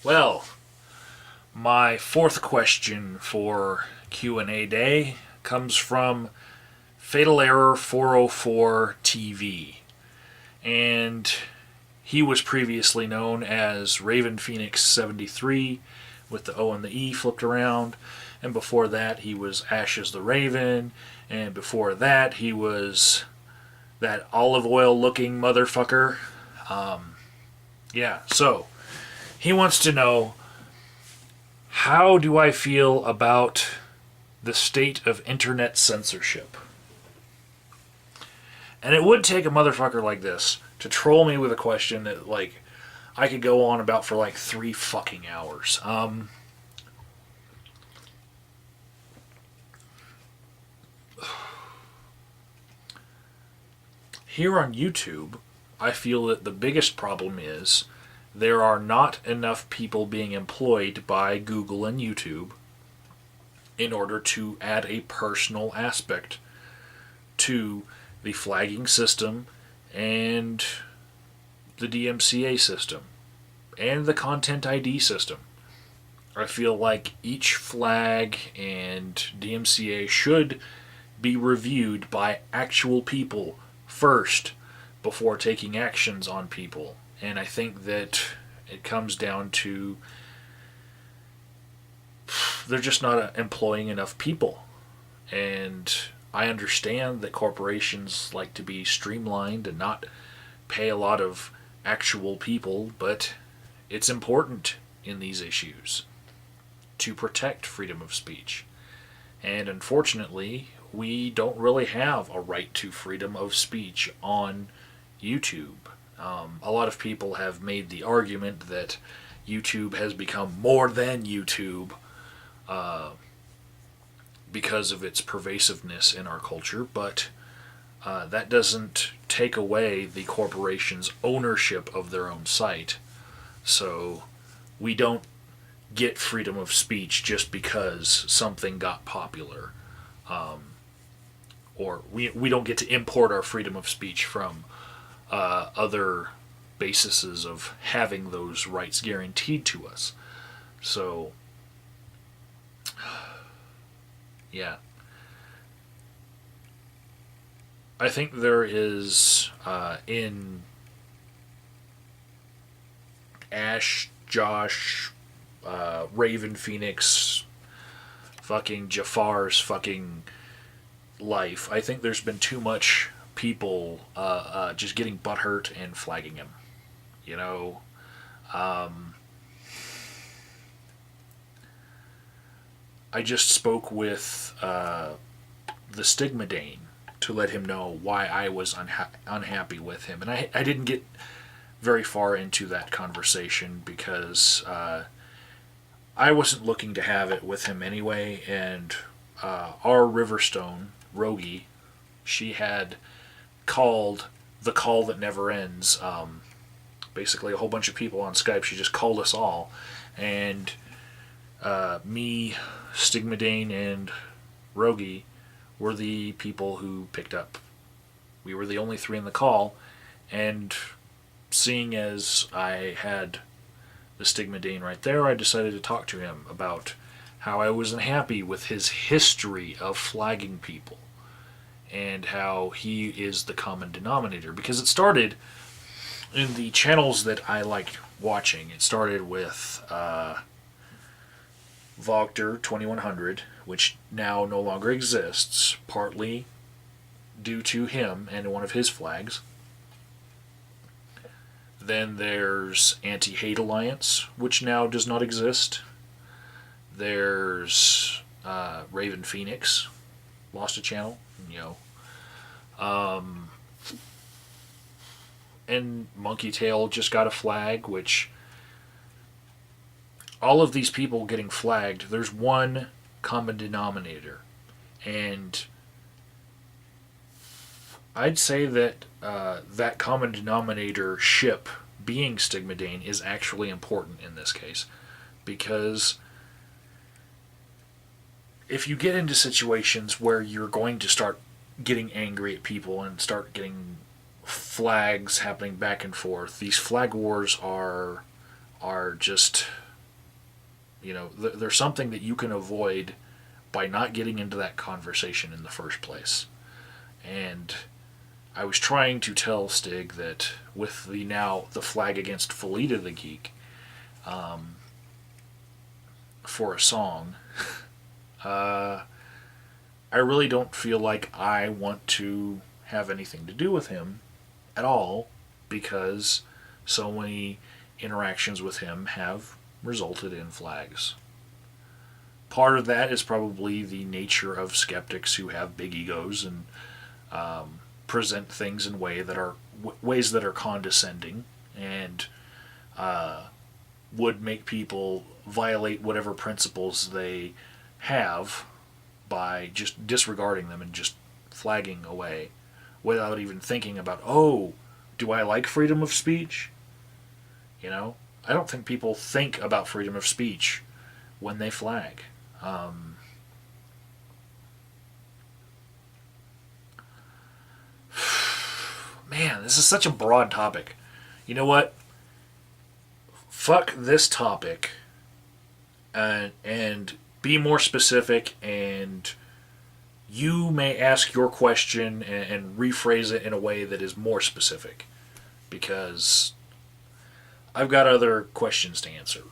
Well, my fourth question for Q&A day comes from fatalerror404TV. And he was previously known as Raven Phoenix 73 with the O and the E flipped around. And before that, he was Ashes the Raven. And before that, he was that olive oil looking motherfucker. So he wants to know, how do I feel about the state of internet censorship? And it would take a motherfucker like this to troll me with a question that, like, I could go on about for like 3 fucking hours. Here on YouTube, I feel that the biggest problem is there are not enough people being employed by Google and YouTube in order to add a personal aspect to the flagging system and the DMCA system and the Content ID system. I feel like each flag and DMCA should be reviewed by actual people first before taking actions on people. And I think that it comes down to they're just not employing enough people. And I understand that corporations like to be streamlined and not pay a lot of actual people, but it's important in these issues to protect freedom of speech. And unfortunately, we don't really have a right to freedom of speech on YouTube. A lot of people have made the argument that YouTube has become more than YouTube because of its pervasiveness in our culture, but that doesn't take away the corporation's ownership of their own site. So we don't get freedom of speech just because something got popular. Or we don't get to import our freedom of speech from other bases of having those rights guaranteed to us. So, yeah. I think there is in Ash, Josh, Raven Phoenix, fucking Jafar's fucking life, I think there's been too much people just getting butthurt and flagging him. You know, I just spoke with the Stigma Dane to let him know why I was unhappy with him, and I didn't get very far into that conversation because I wasn't looking to have it with him anyway, and our Riverstone, Rogie, she had called the call that never ends. Basically, a whole bunch of people on Skype. She just called us all, and me, Stigma Dane, and Rogie were the people who picked up. We were the only 3 in the call, and seeing as I had the Stigma Dane right there, I decided to talk to him about how I wasn't happy with his history of flagging people and how he is the common denominator. Because it started in the channels that I liked watching. It started with Vogter 2100, which now no longer exists, partly due to him and one of his flags. Then there's Anti-Hate Alliance, which now does not exist. There's Raven Phoenix, lost a channel, and Monkey Tail just got a flag, which all of these people getting flagged, there's one common denominator. And I'd say that that common denominator ship being Stigma Dane is actually important in this case. Because if you get into situations where you're going to start getting angry at people and start getting flags happening back and forth, these flag wars are just There's something that you can avoid by not getting into that conversation in the first place. And I was trying to tell Stig that with the flag against Felita the Geek for a song, I really don't feel like I want to have anything to do with him at all, because so many interactions with him have resulted in flags. Part of that is probably the nature of skeptics who have big egos and present things in ways that are condescending and would make people violate whatever principles they have by just disregarding them and just flagging away without even thinking about, oh, do I like freedom of speech? I don't think people think about freedom of speech when they flag. Man, this is such a broad topic. You know what? Fuck this topic and be more specific, and you may ask your question and rephrase it in a way that is more specific, because I've got other questions to answer.